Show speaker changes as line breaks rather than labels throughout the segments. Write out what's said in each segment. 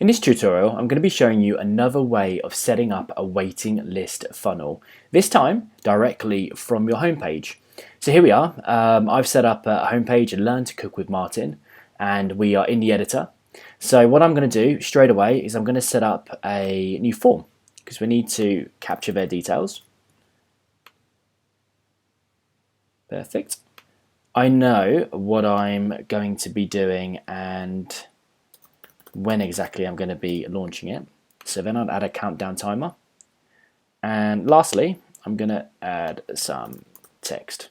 In this tutorial, I'm going to be showing you another way of setting up a waiting list funnel, this time directly from your homepage. So here we are. I've set up a homepage, Learn to Cook with Martin, and we are in the editor. So what I'm going to do straight away is I'm going to set up a new form because we need to capture their details. Perfect. I know what I'm going to be doing and when exactly I'm going to be launching it. So then I'll add a countdown timer. And lastly, I'm going to add some text.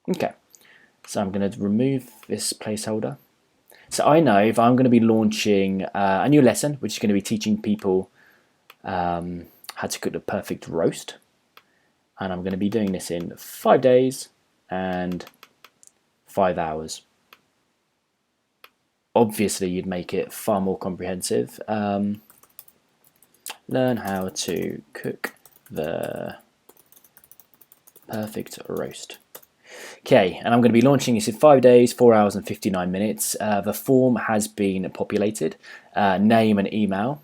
Okay, so I'm going to remove this placeholder. So I know if I'm going to be launching a new lesson, which is going to be teaching people how to cook the perfect roast. And I'm going to be doing this in 5 days and 5 hours. Obviously, you'd make it far more comprehensive. Learn how to cook the perfect roast. Okay, and I'm going to be launching this in 5 days, 4 hours and 59 minutes. The form has been populated, name and email.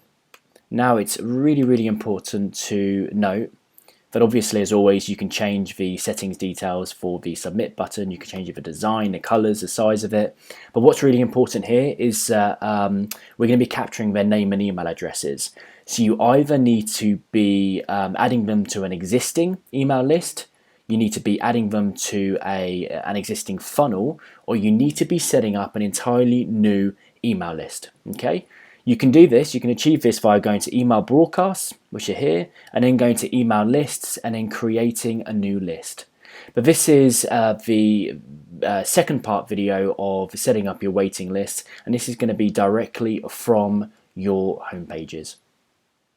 Now it's really important to note that obviously, as always, you can change the settings details for the submit button. You can change the design, the colors, the size of it. But what's really important here is we're going to be capturing their name and email addresses. So you either need to be adding them to an existing email list, you need to be adding them to an existing funnel, or you need to be setting up an entirely new email list. Okay. You can do this, you can achieve this via going to email broadcasts, which are here, and then going to email lists and then creating a new list. But this is the second part video of setting up your waiting list, and this is going to be directly from your home pages.